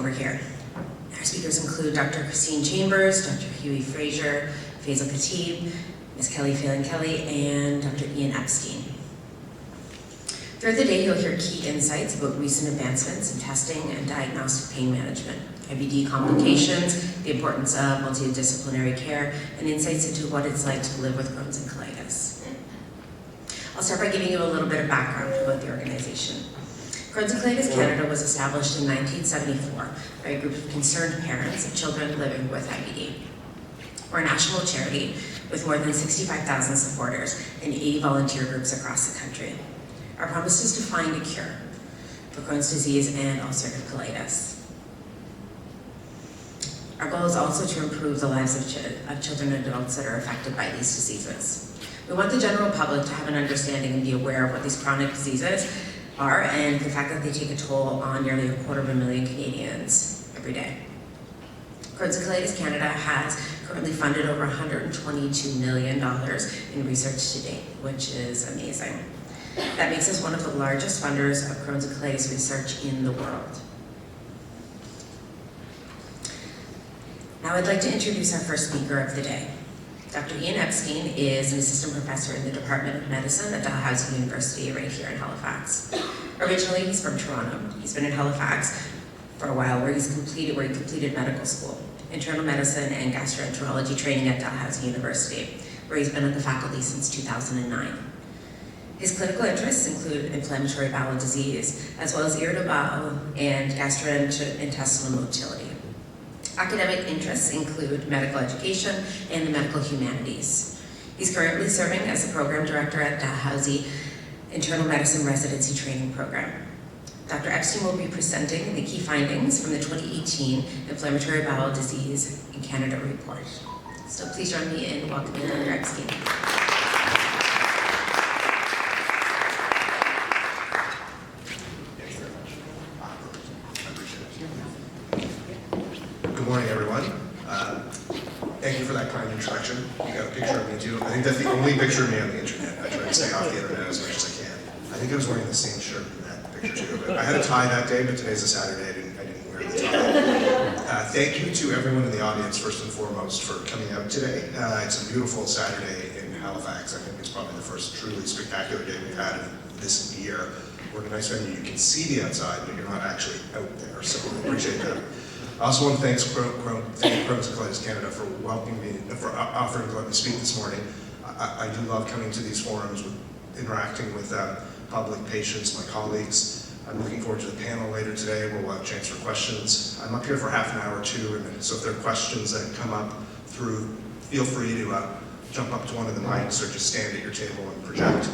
over here. Our speakers include Dr. Christine Chambers, Dr. Huey Frazier, Faisal Khatib, Ms. Kelly Phelan-Kelly, and Dr. Ian Epstein. Throughout the day, you'll hear key insights about recent advancements in testing and diagnostic pain management, IBD complications, the importance of multidisciplinary care, and insights into what it's like to live with Crohn's and colitis. I'll start by giving you a little bit of background about the organization. Crohn's and Colitis Canada was established in 1974 by a group of concerned parents of children living with IBD. We're a national charity with more than 65,000 supporters and 80 volunteer groups across the country. Our promise is to find a cure for Crohn's disease and ulcerative colitis. Our goal is also to improve the lives of children and adults that are affected by these diseases. We want the general public to have an understanding and be aware of what these chronic diseases are and the fact that they take a toll on nearly 250,000 Canadians every day. Crohn's and Colitis Canada has currently funded over $122 million in research to date, which is amazing. That makes us one of the largest funders of Crohn's and colitis research in the world. Now I'd like to introduce our first speaker of the day. Dr. Ian Epstein is an assistant professor in the Department of Medicine at Dalhousie University right here in Halifax. Originally, he's from Toronto. He's been in Halifax for a while where he completed medical school, internal medicine and gastroenterology training at Dalhousie University, where he's been on the faculty since 2009. His clinical interests include inflammatory bowel disease, as well as irritable bowel and gastrointestinal motility. Academic interests include medical education and the medical humanities. He's currently serving as the program director at Dalhousie Internal Medicine Residency Training Program. Dr. Epstein will be presenting the key findings from the 2018 Inflammatory Bowel Disease in Canada report. So please join me in welcoming Dr. Epstein. Good morning, everyone. Thank you for that kind introduction. You got a picture of me too. I think that's the only picture of me on the internet. I try to stay off the internet as much as I can. I think I was wearing the same shirt in that picture too. But I had a tie that day, but today's a Saturday. I didn't wear the tie. Thank you to everyone in the audience, first and foremost, for coming out today. It's a beautiful Saturday in Halifax. I think it's probably the first truly spectacular day we've had this year. We're in a nice venue. You can see the outside, but you're not actually out there, so I appreciate that. I also want to thank Crohn's and Colitis Canada for welcoming me, for offering to let me speak this morning. I do love coming to these forums, interacting with public, patients, my colleagues. I'm looking forward to the panel later today where we'll have a chance for questions. I'm up here for half an hour or two, and so if there are questions that come up through, feel free to jump up to one of the mics or just stand at your table and project.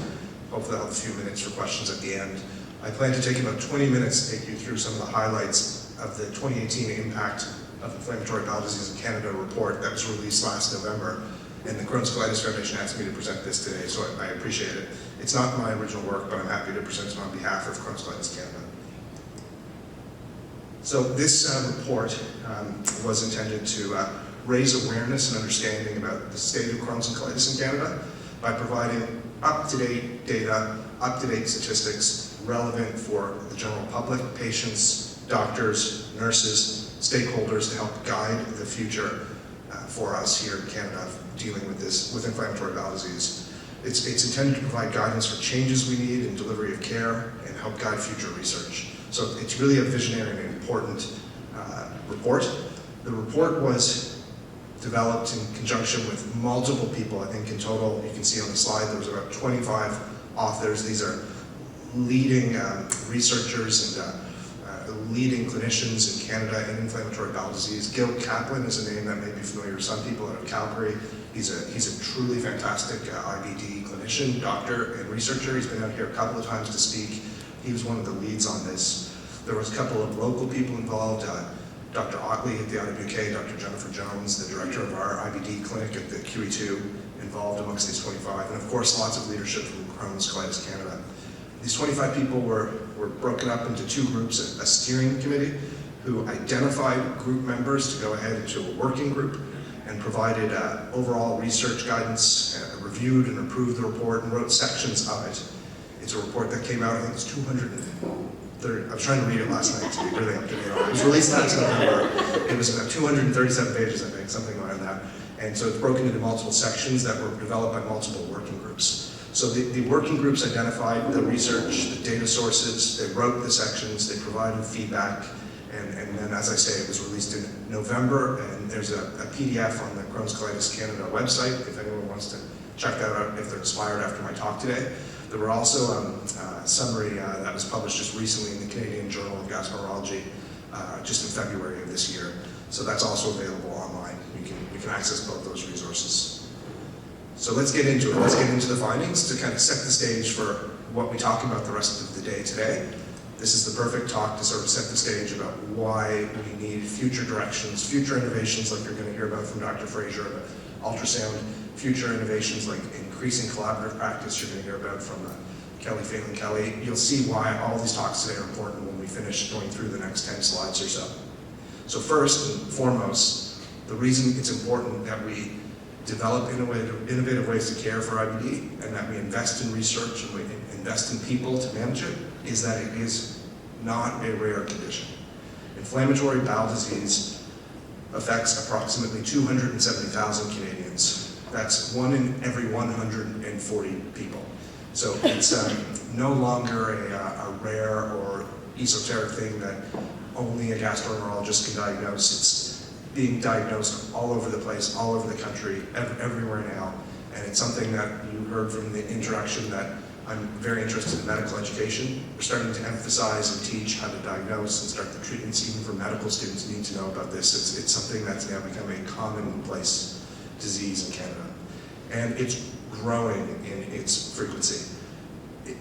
Hopefully I'll have a few minutes for questions at the end. I plan to take about 20 minutes to take you through some of the highlights of the 2018 Impact of Inflammatory Bowel Disease in Canada report that was released last November. And the Crohn's Colitis Foundation asked me to present this today, so I appreciate it. It's not my original work, but I'm happy to present it on behalf of Crohn's Colitis Canada. So this report was intended to raise awareness and understanding about the state of Crohn's and colitis in Canada by providing up-to-date data, up-to-date statistics relevant for the general public, patients, doctors, nurses, stakeholders to help guide the future for us here in Canada dealing with inflammatory bowel disease. It's intended to provide guidance for changes we need in delivery of care and help guide future research. So it's really a visionary and important report. The report was developed in conjunction with multiple people. I think in total, you can see on the slide, there was about 25 authors. These are leading researchers and leading clinicians in Canada in inflammatory bowel disease. Gil Kaplan is a name that may be familiar to some people out of Calgary. He's a truly fantastic IBD clinician, doctor, and researcher. He's been out here a couple of times to speak. He was one of the leads on this. There was a couple of local people involved, Dr. Otley at the IWK, Dr. Jennifer Jones, the director of our IBD clinic at the QE2, involved amongst these 25, and of course lots of leadership from Crohn's Colitis Canada. These 25 people were broken up into two groups, a steering committee who identified group members to go ahead into a working group and provided overall research guidance, reviewed and approved the report and wrote sections of it. It's a report that came out, I think it's I was trying to read it last night to be really up to date on it. It was released last November. It was about 237 pages, I think, something around that. And so it's broken into multiple sections that were developed by multiple working groups. So the working groups identified the research, the data sources, they wrote the sections, they provided feedback, and then, as I say, it was released in November, and there's a PDF on the Crohn's Colitis Canada website, if anyone wants to check that out, if they're inspired after my talk today. There were also a summary that was published just recently in the Canadian Journal of Gastroenterology, just in February of this year. So that's also available online. You can access both those resources. So let's get into it. Let's get into the findings to kind of set the stage for what we talk about the rest of the day today. This is the perfect talk to sort of set the stage about why we need future directions, future innovations like you're going to hear about from Dr. Fraser, about ultrasound, future innovations like increasing collaborative practice you're going to hear about from Kelly Phelan-Kelly. You'll see why all these talks today are important when we finish going through the next 10 slides or so. So first and foremost, the reason it's important that we develop innovative ways to care for IBD and that we invest in research and we invest in people to manage it is that it is not a rare condition. Inflammatory bowel disease affects approximately 270,000 Canadians. That's 1 in every 140 people. So it's no longer a rare or esoteric thing that only a gastroenterologist can diagnose. It's being diagnosed all over the place, all over the country, everywhere now. And it's something that you heard from the introduction that I'm very interested in medical education. We're starting to emphasize and teach how to diagnose and start the treatments. Even for medical students need to know about this. It's something that's now becoming a commonplace disease in Canada. And it's growing in its frequency.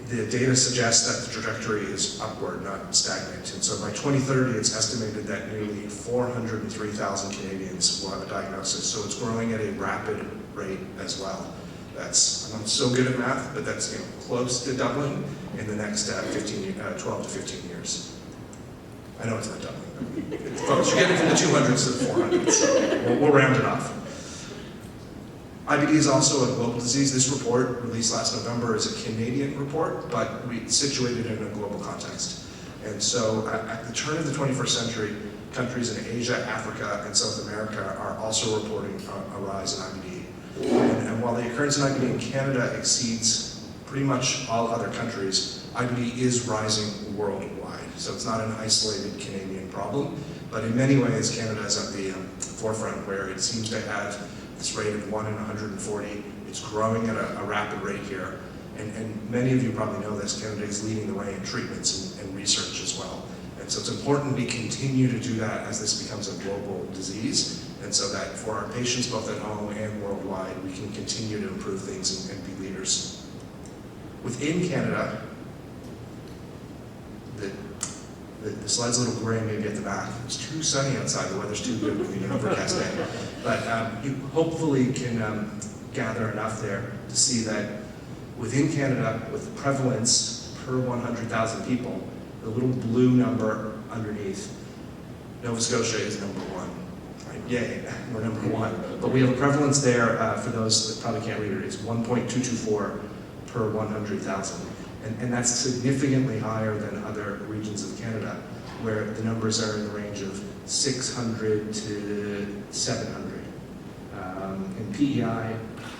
The data suggests that the trajectory is upward, not stagnant. And so by 2030, it's estimated that nearly 403,000 Canadians will have a diagnosis. So it's growing at a rapid rate as well. I'm not so good at math, but that's close to doubling in the next 12 to 15 years. I know it's not doubling, but it's close. You're getting from the 200s to the 400s. So we'll round it off. IBD is also a global disease. This report, released last November, is a Canadian report, but we situated it in a global context. And so at the turn of the 21st century, countries in Asia, Africa, and South America are also reporting a rise in IBD. And while the occurrence in IBD in Canada exceeds pretty much all other countries, IBD is rising worldwide. So it's not an isolated Canadian problem, but in many ways, Canada is at the forefront where it seems to have this rate of 1 in 140. It's growing at a rapid rate here. And many of you probably know this, Canada is leading the way in treatments and research as well. And so it's important we continue to do that as this becomes a global disease, and so that for our patients both at home and worldwide, we can continue to improve things and be leaders. Within Canada, the slide's a little gray maybe at the back. It's too sunny outside, the weather's too good in an overcast day. But you hopefully can gather enough there to see that within Canada, with the prevalence per 100,000 people, the little blue number underneath, Nova Scotia is number 1. Right? Yay, we're number 1. But we have a prevalence there, for those that probably can't read it, it's 1.224 per 100,000. And that's significantly higher than other regions of Canada, where the numbers are in the range of 600 to 700. In PEI,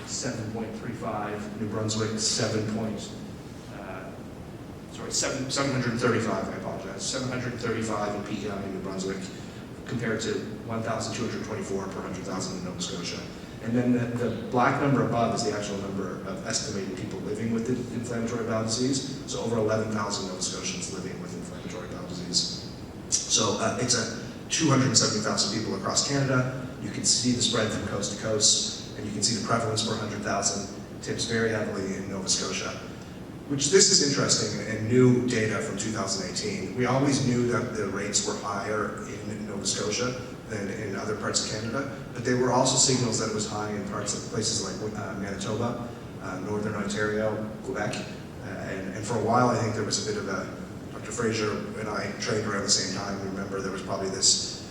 7.35, New Brunswick, 735, I apologize, 735 in PEI in New Brunswick, compared to 1,224 per 100,000 in Nova Scotia. And then the black number above is the actual number of estimated people living with inflammatory bowel disease. So over 11,000 Nova Scotians living with inflammatory bowel disease. So it's 270,000 people across Canada. You can see the spread from coast to coast, and you can see the prevalence per 100,000 tips very heavily in Nova Scotia. Which this is interesting and new data from 2018. We always knew that the rates were higher in Nova Scotia than in other parts of Canada, but there were also signals that it was high in places like Manitoba, Northern Ontario, Quebec, and for a while I think there was a bit of Dr. Fraser and I trained around the same time. We remember there was probably this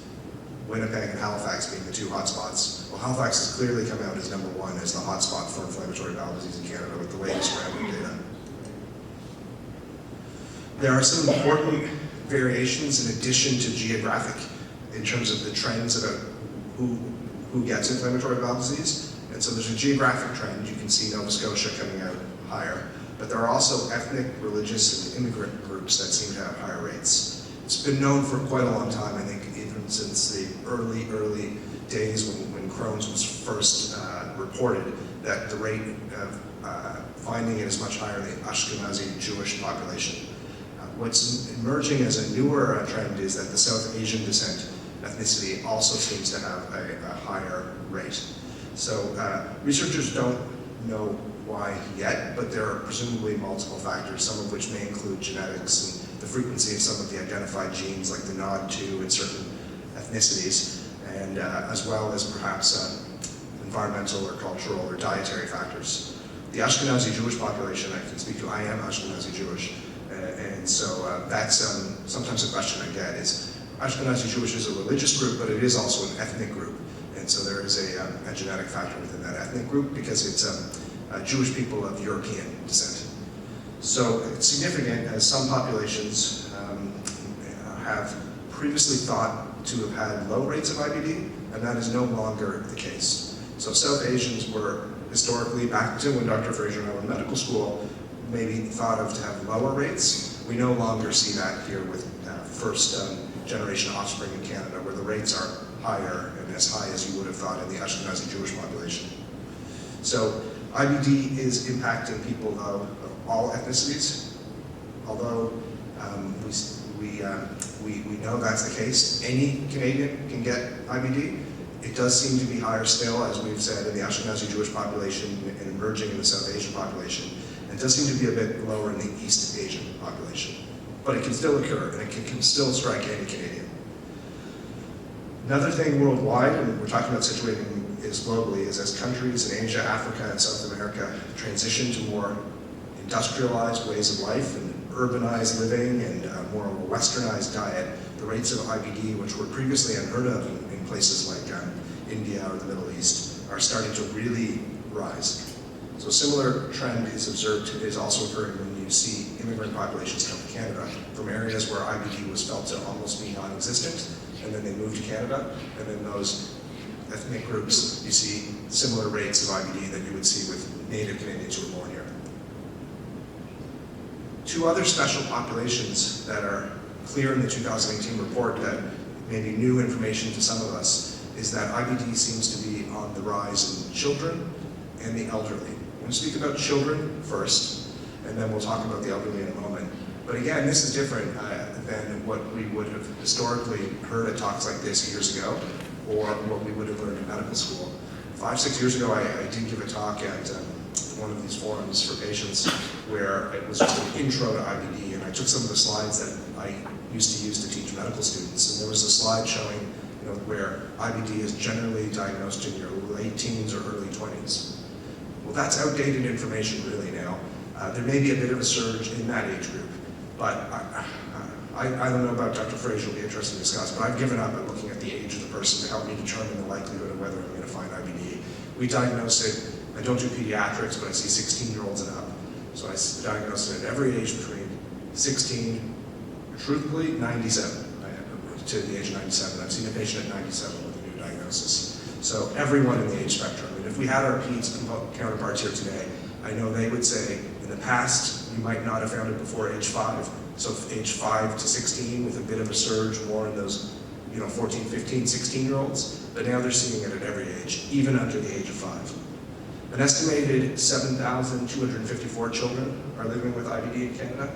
Winnipeg and Halifax being the 2 hotspots. Well, Halifax has clearly come out as number 1 as the hotspot for inflammatory bowel disease in Canada with the latest random data. There are some important variations in addition to geographic in terms of the trends about who gets inflammatory bowel disease. And so there's a geographic trend. You can see Nova Scotia coming out higher. But there are also ethnic, religious, and immigrant groups that seem to have higher rates. It's been known for quite a long time, I think, even since the early days when Crohn's was first reported, that the rate of finding it is much higher in the Ashkenazi Jewish population. What's emerging as a newer trend is that the South Asian descent ethnicity also seems to have a higher rate. So researchers don't know why yet, but there are presumably multiple factors, some of which may include genetics and the frequency of some of the identified genes like the NOD2 in certain ethnicities, and as well as perhaps environmental or cultural or dietary factors. The Ashkenazi Jewish population, I can speak to, I am Ashkenazi Jewish, and so that's sometimes a question I get is, Ashkenazi Jewish is a religious group, but it is also an ethnic group. And so there is a genetic factor within that ethnic group because it's Jewish people of European descent. So it's significant as some populations have previously thought to have had low rates of IBD, and that is no longer the case. So South Asians were historically, back to when Dr. Fraser and I were in medical school, maybe thought of to have lower rates. We no longer see that here with first generation offspring in Canada, where the rates are higher and as high as you would have thought in the Ashkenazi Jewish population. So IBD is impacting people of all ethnicities, although we know that's the case. Any Canadian can get IBD. It does seem to be higher still, as we've said, in the Ashkenazi Jewish population and emerging in the South Asian population. It does seem to be a bit lower in the East Asian population. But it can still occur, and it can still strike any Canadian. Another thing worldwide, and we're talking about situating this globally, is as countries in Asia, Africa, and South America transition to more industrialized ways of life and urbanized living and more of a westernized diet, the rates of IBD, which were previously unheard of in places like India or the Middle East, are starting to really rise. So a similar trend is also occurring when you see immigrant populations come to Canada from areas where IBD was felt to almost be non-existent, and then they move to Canada, and then those ethnic groups, you see similar rates of IBD that you would see with native Canadians who were born here. Two other special populations that are clear in the 2018 report that may be new information to some of us is that IBD seems to be on the rise in children and the elderly. I'm going to speak about children first, and then we'll talk about the elderly in a moment. But again, this is different than what we would have historically heard at talks like this years ago, or what we would have learned in medical school. 5-6 years ago, I did give a talk at one of these forums for patients where it was just an intro to IBD, and I took some of the slides that I used to use to teach medical students, and there was a slide showing where IBD is generally diagnosed in your late teens or early 20s. Well, that's outdated information really now. There may be a bit of a surge in that age group, but I don't know about Dr. Fraser, it'll be interesting to discuss, but I've given up at looking at the age of the person to help me determine the likelihood of whether I'm going to find IBD. We diagnose it, I don't do pediatrics, but I see 16-year-olds and up. So I diagnose it at every age between 16, truthfully, 97, to the age of 97. I've seen a patient at 97 with a new diagnosis. So everyone in the age spectrum. And if we had our peds counterparts here today, I know they would say, in the past, you might not have found it before age 5. So age 5 to 16 with a bit of a surge more in those 14, 15, 16-year-olds. But now they're seeing it at every age, even under the age of 5. An estimated 7,254 children are living with IBD in Canada.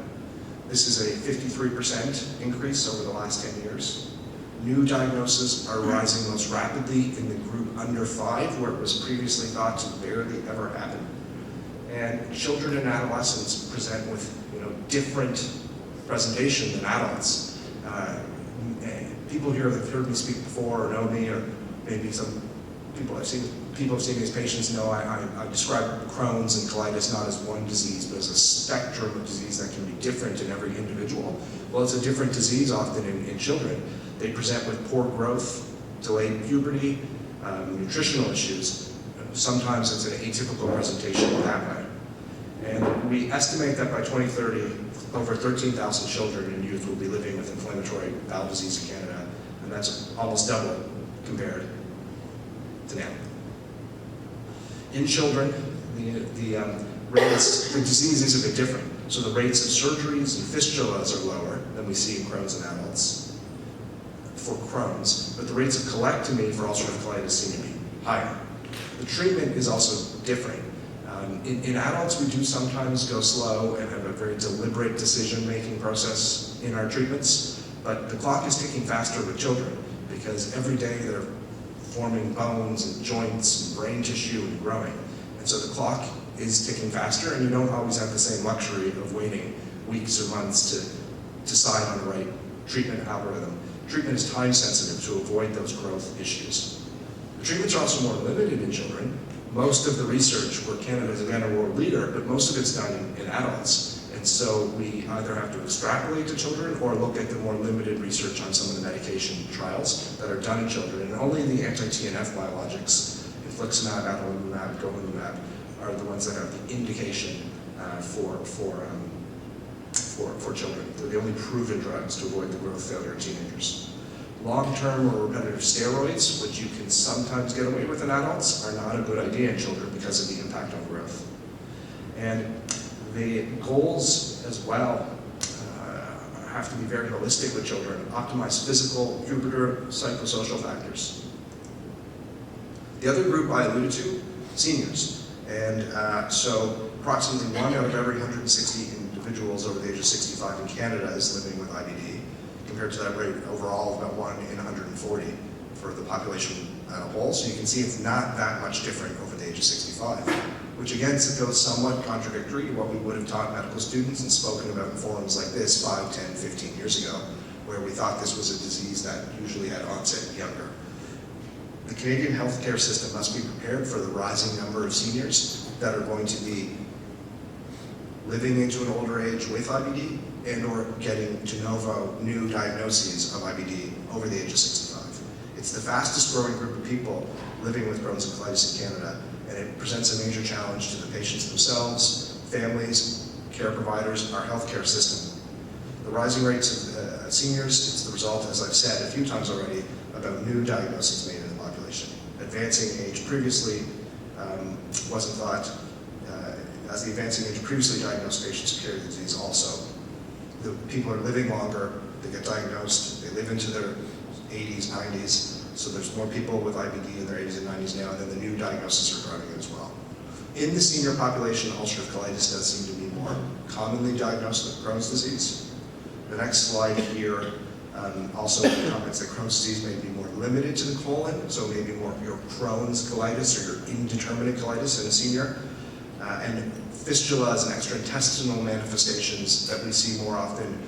This is a 53% increase over the last 10 years. New diagnoses are rising most rapidly in the group under 5, where it was previously thought to barely ever happen. And children and adolescents present with different presentation than adults. People here that have heard me speak before or know me, or maybe some people have seen these patients know I describe Crohn's and colitis not as one disease, but as a spectrum of disease that can be different in every individual. Well, it's a different disease often in children. They present with poor growth, delayed puberty, nutritional issues. Sometimes it's an atypical presentation that way. And we estimate that by 2030, over 13,000 children and youth will be living with inflammatory bowel disease in Canada, and that's almost double compared to now. In children, the disease is a bit different. So the rates of surgeries and fistulas are lower than we see in Crohn's in adults for Crohn's, but the rates of colectomy for ulcerative colitis seem to be higher. The treatment is also different. In adults, we do sometimes go slow and have a very deliberate decision-making process in our treatments, but the clock is ticking faster with children because every day they're forming bones and joints and brain tissue and growing. And so the clock is ticking faster, and you don't always have the same luxury of waiting weeks or months to decide on the right treatment algorithm. Treatment is time sensitive to avoid those growth issues. The treatments are also more limited in children. Most of the research, where Canada is again a world leader, but most of it's done in adults. And so we either have to extrapolate to children or look at the more limited research on some of the medication trials that are done in children. And only the anti-TNF biologics, infliximab, adalimumab, golimumab, are the ones that have the indication for children. They're the only proven drugs to avoid the growth failure in teenagers. Long-term or repetitive steroids, which you can sometimes get away with in adults, are not a good idea in children because of the impact on growth. And the goals as well have to be very holistic with children. Optimize physical, pubertal, psychosocial factors. The other group I alluded to, seniors. And so approximately 1 out of every 160 individuals over the age of 65 in Canada is living with IBD, compared to that rate overall of about 1 in 140 for the population as a whole. So you can see it's not that much different over the age of 65, which again goes somewhat contradictory to what we would have taught medical students and spoken about in forums like this 5, 10, 15 years ago, where we thought this was a disease that usually had onset younger. The Canadian healthcare system must be prepared for the rising number of seniors that are going to be living into an older age with IBD and or getting de novo new diagnoses of IBD over the age of 65. It's the fastest growing group of people living with Crohn's and colitis in Canada, and it presents a major challenge to the patients themselves, families, care providers, our healthcare system. The rising rates of seniors, it's the result, as I've said a few times already, about new diagnoses made in the population. Advancing age previously wasn't thought, as the advancing age previously diagnosed patients carry the disease also. The people are living longer, they get diagnosed, they live into their 80s, 90s, so there's more people with IBD in their 80s and 90s now, and then the new diagnoses are growing as well. In the senior population, ulcerative colitis does seem to be more commonly diagnosed with Crohn's disease. The next slide here also comments that Crohn's disease may be more limited to the colon, so maybe more your Crohn's colitis or your indeterminate colitis in a senior. And fistulas and extraintestinal manifestations that we see more often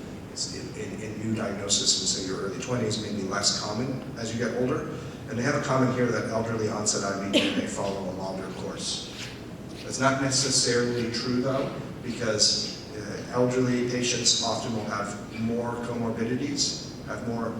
in new diagnosis in, say, your early 20s may be less common as you get older. And they have a comment here that elderly onset IBD may follow a longer course. That's not necessarily true, though, because elderly patients often will have more comorbidities, have more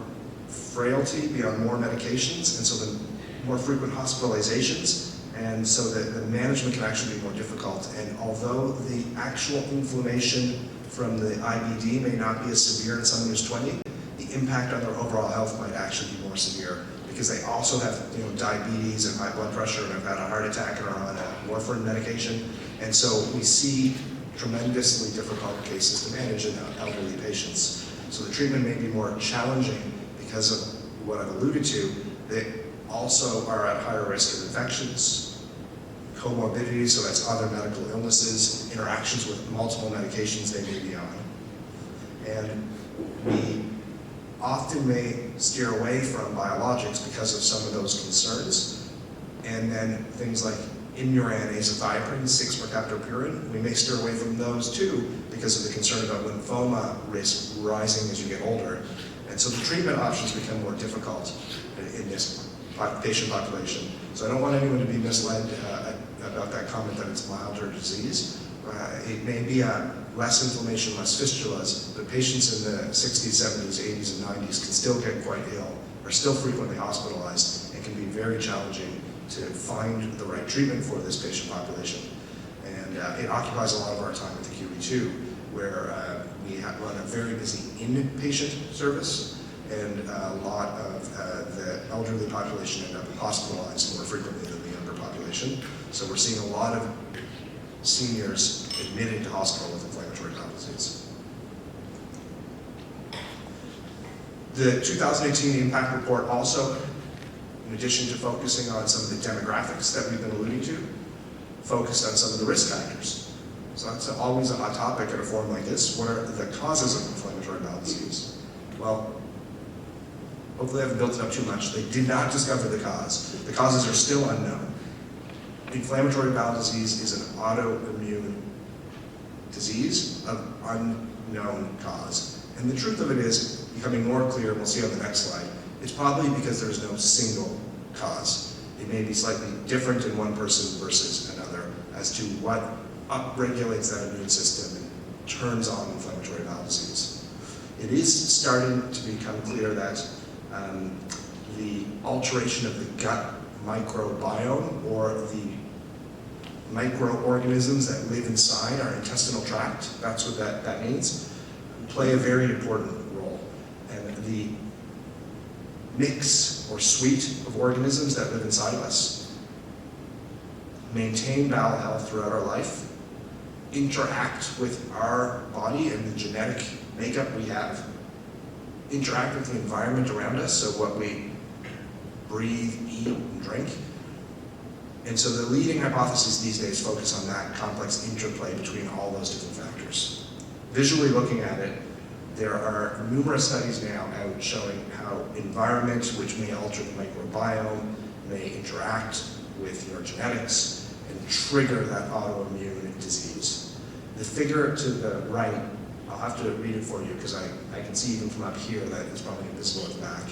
frailty, be on more medications, and so the more frequent hospitalizations. And so the management can actually be more difficult. And although the actual inflammation from the IBD may not be as severe in someone who's 20, the impact on their overall health might actually be more severe because they also have diabetes and high blood pressure and have had a heart attack and are on a warfarin medication. And so we see tremendously difficult cases to manage in elderly patients. So the treatment may be more challenging because of what I've alluded to. They also are at higher risk of infections, comorbidities, so that's other medical illnesses, interactions with multiple medications they may be on. And we often may steer away from biologics because of some of those concerns. And then things like Imuran, azathioprine, 6 mercaptopurine, we may steer away from those too because of the concern about lymphoma risk rising as you get older. And so the treatment options become more difficult in this patient population. So I don't want anyone to be misled about that comment that it's a milder disease. It may be less inflammation, less fistulas, but patients in the 60s, 70s, 80s, and 90s can still get quite ill, are still frequently hospitalized, and can be very challenging to find the right treatment for this patient population. And it occupies a lot of our time at the QE2, where we run a very busy inpatient service, and a lot of the elderly population end up hospitalized more frequently than the younger population. So we're seeing a lot of seniors admitted to hospital with inflammatory bowel disease. The 2018 impact report also, in addition to focusing on some of the demographics that we've been alluding to, focused on some of the risk factors. So that's always a hot topic at a forum like this. What are the causes of inflammatory bowel disease? Well, hopefully I haven't built it up too much. They did not discover the cause. The causes are still unknown. Inflammatory bowel disease is an autoimmune disease of unknown cause. And the truth of it is becoming more clear, and we'll see on the next slide. It's probably because there's no single cause. It may be slightly different in one person versus another as to what upregulates that immune system and turns on inflammatory bowel disease. It is starting to become clear that the alteration of the gut microbiome, or the microorganisms that live inside our intestinal tract, that's what that means, play a very important role. And the mix or suite of organisms that live inside of us maintain bowel health throughout our life, interact with our body and the genetic makeup we have, interact with the environment around us, so what we breathe, eat, and drink. And so the leading hypotheses these days focus on that complex interplay between all those different factors. Visually looking at it, there are numerous studies now out showing how environment, which may alter the microbiome, may interact with your genetics and trigger that autoimmune disease. The figure to the right, I'll have to read it for you because I can see even from up here that it's probably invisible at the back.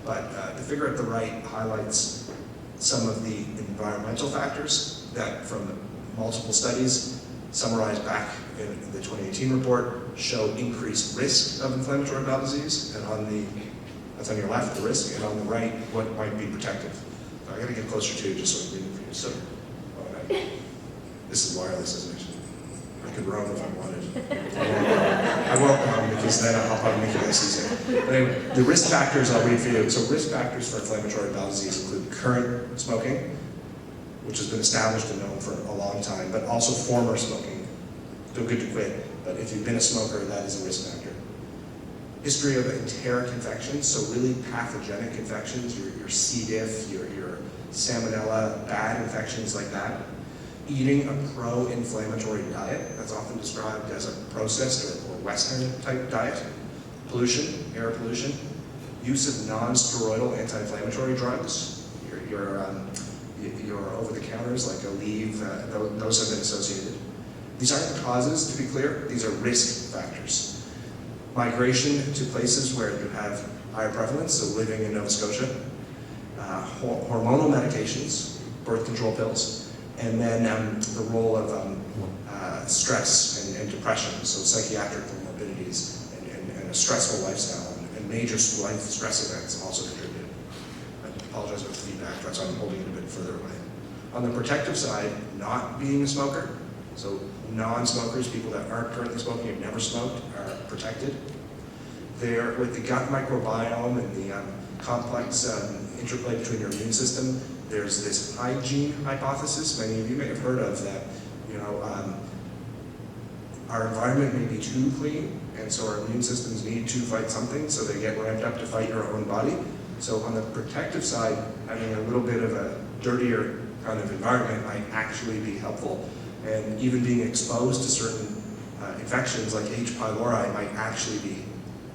But the figure at the right highlights some of the environmental factors that, from multiple studies summarized back in the 2018 report, show increased risk of inflammatory bowel disease. And that's on your left, the risk, and on the right, what might be protective. So I gotta get closer to you just so I can read it for you. So, this is wireless, isn't it? I could roam if I wanted. I won't roam because then I'll probably make you guys easier. But anyway, the risk factors I'll read for you. So risk factors for inflammatory bowel disease include current smoking, which has been established and known for a long time, but also former smoking. Feel good to quit, but if you've been a smoker, that is a risk factor. History of enteric infections, so really pathogenic infections, your C. diff, your salmonella, bad infections like that. Eating a pro-inflammatory diet, that's often described as a processed or Western type diet. Pollution, air pollution. Use of non-steroidal anti-inflammatory drugs. Your over-the-counters like Aleve, those have been associated. These aren't the causes, to be clear, these are risk factors. Migration to places where you have higher prevalence, so living in Nova Scotia. Hormonal medications, birth control pills. And then the role of stress and depression, so psychiatric comorbidities and a stressful lifestyle and major life stress events also contribute. I apologize for the feedback, that's why I'm holding it a bit further away. On the protective side, not being a smoker, so non-smokers, people that aren't currently smoking, have never smoked, are protected. They're with the gut microbiome and the complex interplay between your immune system. There's this hygiene hypothesis many of you may have heard of that, our environment may be too clean, and so our immune systems need to fight something, so they get ramped up to fight your own body. So on the protective side, having a little bit of a dirtier kind of environment might actually be helpful. And even being exposed to certain infections like H. pylori might actually be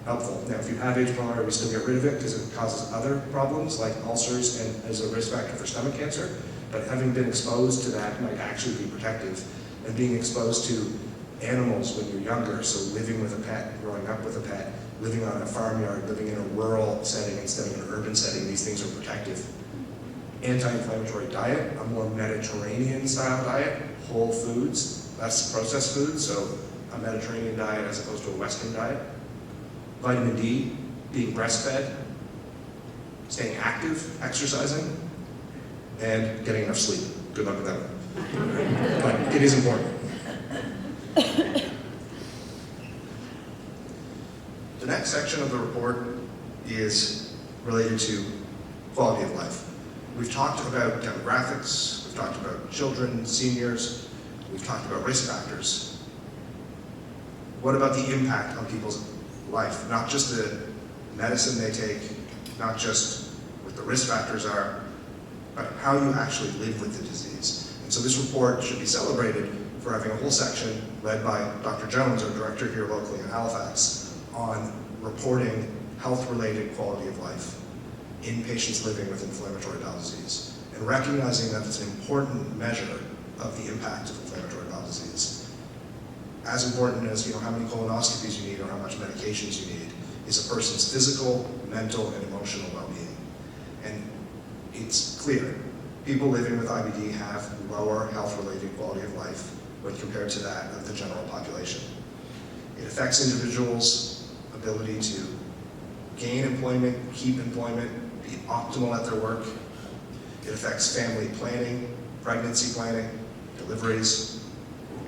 helpful. Now, if you have H. pylori, we still get rid of it because it causes other problems like ulcers and is a risk factor for stomach cancer. But having been exposed to that might actually be protective. And being exposed to animals when you're younger, so living with a pet, growing up with a pet, living on a farmyard, living in a rural setting instead of an urban setting, these things are protective. Anti-inflammatory diet, a more Mediterranean style diet, whole foods, less processed foods, so a Mediterranean diet as opposed to a Western diet. Vitamin D, being breastfed, staying active, exercising, and getting enough sleep. Good luck with that one. But it is important. The next section of the report is related to quality of life. We've talked about demographics, we've talked about children, seniors, we've talked about risk factors. What about the impact on people's life? Not just the medicine they take, not just what the risk factors are, but how you actually live with the disease. And so this report should be celebrated for having a whole section led by Dr. Jones, our director here locally in Halifax, on reporting health-related quality of life in patients living with inflammatory bowel disease, and recognizing that it's an important measure of the impact of inflammatory bowel disease. As important as how many colonoscopies you need or how much medications you need is a person's physical, mental, and emotional well-being. And it's clear, people living with IBD have lower health-related quality of life when compared to that of the general population. It affects individuals' ability to gain employment, keep employment, be optimal at their work. It affects family planning, pregnancy planning, deliveries,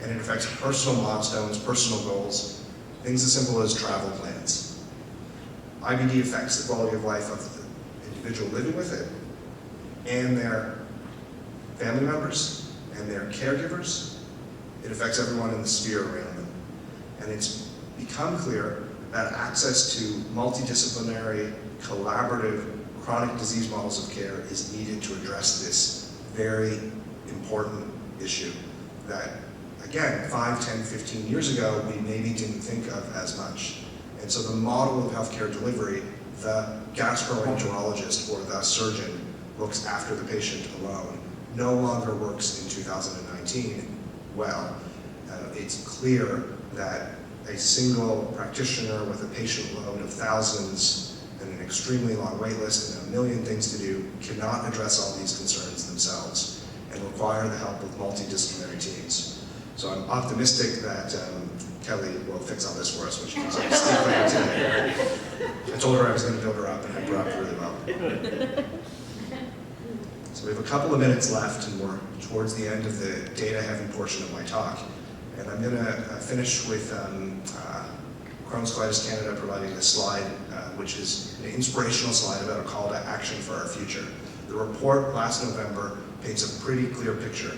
and it affects personal milestones, personal goals, things as simple as travel plans. IBD affects the quality of life of the individual living with it and their family members and their caregivers. It affects everyone in the sphere around them. And it's become clear that access to multidisciplinary, collaborative, chronic disease models of care is needed to address this very important issue that, again, 5, 10, 15 years ago, we maybe didn't think of as much. And so the model of healthcare delivery, the gastroenterologist or the surgeon looks after the patient alone, no longer works in 2019 well. It's clear that a single practitioner with a patient load of thousands and an extremely long wait list and a million things to do cannot address all these concerns themselves and require the help of multidisciplinary teams. So I'm optimistic that Kelly will fix all this for us when she comes up to speak later today. I told her I was going to build her up, and I brought her up really well. So we have a couple of minutes left, and we're towards the end of the data-heavy portion of my talk. And I'm going to finish with Crohn's Colitis Canada providing this slide, which is an inspirational slide about a call to action for our future. The report last November paints a pretty clear picture,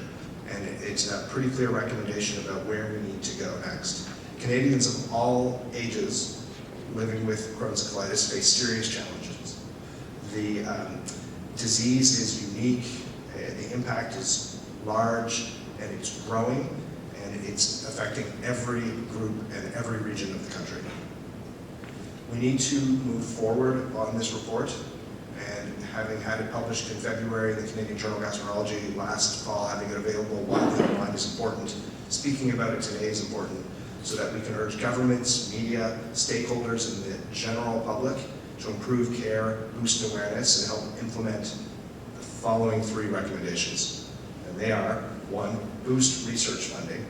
and it's a pretty clear recommendation about where we need to go next. Canadians of all ages living with Crohn's colitis face serious challenges. The disease is unique, the impact is large, and it's growing, and it's affecting every group and every region of the country. We need to move forward on this report, and having had it published in February in the Canadian Journal of Gastroenterology last fall, having it available widely online is important. Speaking about it today is important so that we can urge governments, media, stakeholders, and the general public to improve care, boost awareness, and help implement the following 3 recommendations. And they are, 1, boost research funding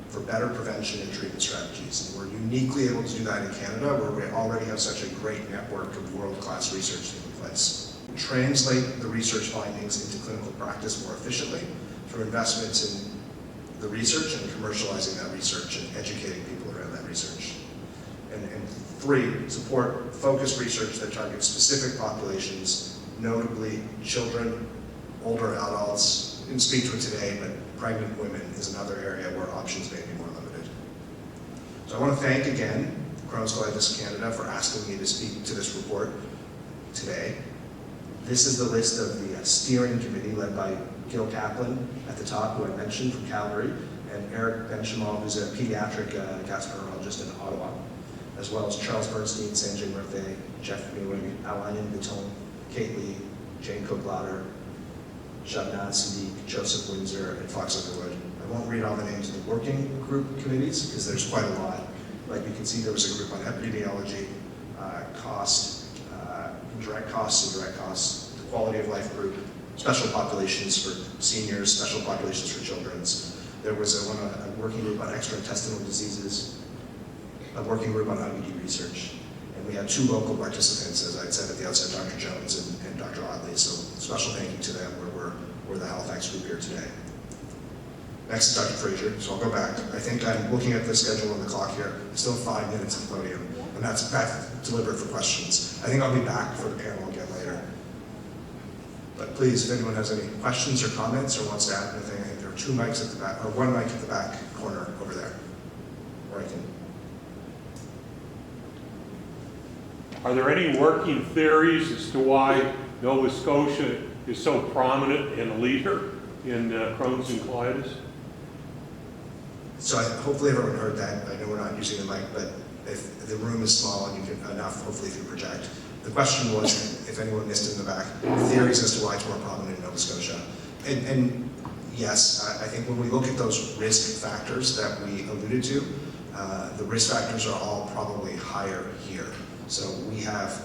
for better prevention and treatment strategies. And we're uniquely able to do that in Canada, where we already have such a great network of world-class research taking place. Translate the research findings into clinical practice more efficiently through investments in the research and commercializing that research and educating people around that research. And 3, support focused research that targets specific populations, notably children, older adults. We didn't speak to it today, but pregnant women is another area where options may be more limited. So I want to thank again Crohn's Colitis Canada for asking me to speak to this report today. This is the list of the steering committee led by Gil Kaplan at the top, who I mentioned from Calgary, and Eric Benchamal, who's a pediatric gastroenterologist in Ottawa, as well as Charles Bernstein, Sanjay Murthy, Jeff Mewing, Alain Baton, Kate Lee, Jane Cook-Lauder, Shabnaz Sadiq, Joseph Windsor, and Fox Underwood. I won't read all the names of the working group committees because there's quite a lot. Like you can see, there was a group on epidemiology, cost, direct costs and direct costs, the quality of life group, special populations for seniors, special populations for children. There was a working group on extraintestinal diseases, a working group on IBD research, and we had 2 local participants, as I said at the outset, Dr. Jones and Dr. Otley. So special thank you to them. We're the Halifax group here today. Next is Dr. Fraser, so I'll go back. I think I'm looking at the schedule on the clock here. I still have 5 minutes at the podium, and that's delivered for questions. I think I'll be back for the panel again later. But please, if anyone has any questions or comments or wants to add anything, I think there are 2 mics at the back, or 1 mic at the back corner over there, where I can. Are there any working theories as to why Nova Scotia is so prominent and a leader in Crohn's and colitis? So hopefully everyone heard that. I know we're not using the mic, but if the room is small and you can enough, hopefully if you project. The question was, if anyone missed it in the back, theories as to why it's more prominent in Nova Scotia. And yes, I think when we look at those risk factors that we alluded to, the risk factors are all probably higher here. So we have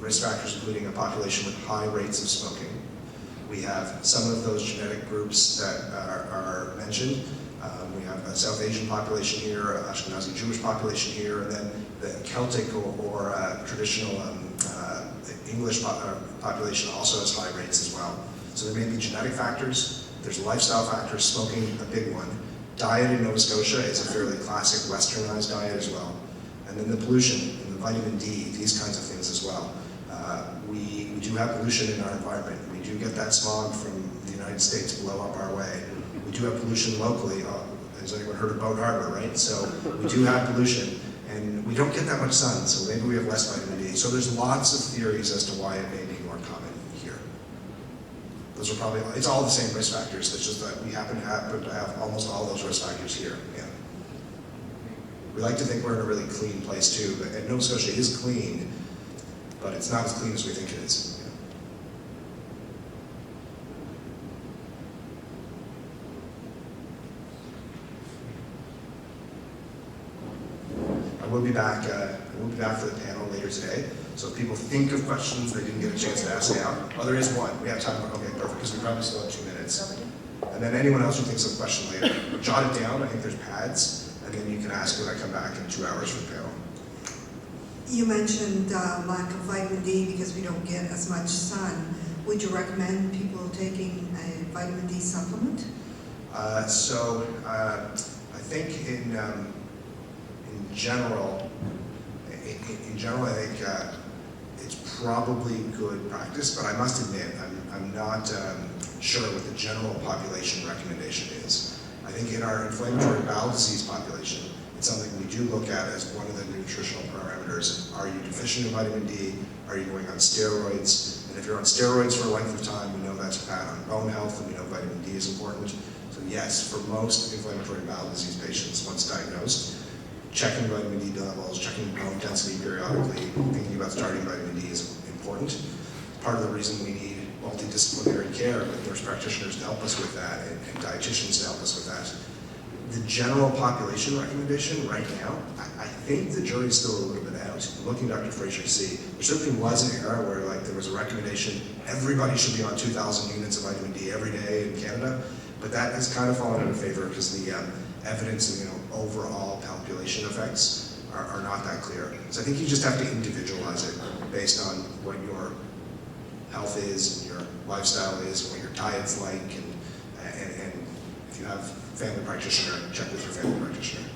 risk factors including a population with high rates of smoking. We have some of those genetic groups that are mentioned. We have a South Asian population here, an Ashkenazi Jewish population here, and then the Celtic or traditional English population also has high rates as well. So there may be genetic factors, there's lifestyle factors, smoking a big one. Diet in Nova Scotia is a fairly classic westernized diet as well. And then the pollution and the vitamin D, these kinds of things as well. We do have pollution in our environment. We do get that smog from the United States blow up our way. We do have pollution locally. Has anyone heard of Boat Harbor, right? So we do have pollution, and we don't get that much sun, so maybe we have less vitamin D. So there's lots of theories as to why it may be more common here. Those are probably, it's all the same risk factors, it's just that we happen to have almost all those risk factors here. Yeah. We like to think we're in a really clean place too, and Nova Scotia is clean, but it's not as clean as we think it is. We'll be back for the panel later today. So if people think of questions they didn't get a chance to ask now, oh, there is one. We have time. Okay, perfect, because we probably still have 2 minutes. And then anyone else who thinks of a question later, jot it down. I think there's pads, and then you can ask when I come back in 2 hours for the panel. You mentioned lack of vitamin D because we don't get as much sun. Would you recommend people taking a vitamin D supplement? I think in general, I think it's probably good practice, but I must admit, I'm not sure what the general population recommendation is. I think in our inflammatory bowel disease population, it's something we do look at as one of the nutritional parameters. Are you deficient in vitamin D? Are you going on steroids? And if you're on steroids for a length of time, we know that's bad on bone health, and we know vitamin D is important. So yes, for most inflammatory bowel disease patients, once diagnosed, checking vitamin D levels, checking bone density periodically, thinking about starting vitamin D is important. Part of the reason we need multidisciplinary care with nurse practitioners to help us with that and dietitians to help us with that. The general population recommendation right now, I think the jury's still a little bit out. Looking at Dr. Fraser, see, there certainly was an era where there was a recommendation everybody should be on 2,000 units of vitamin D every day in Canada, but that has kind of fallen out of favor because the evidence of overall population effects are not that clear. So I think you just have to individualize it based on what your health is and your lifestyle is and what your diet's like, and if you have family practitioner, check with your family practitioner.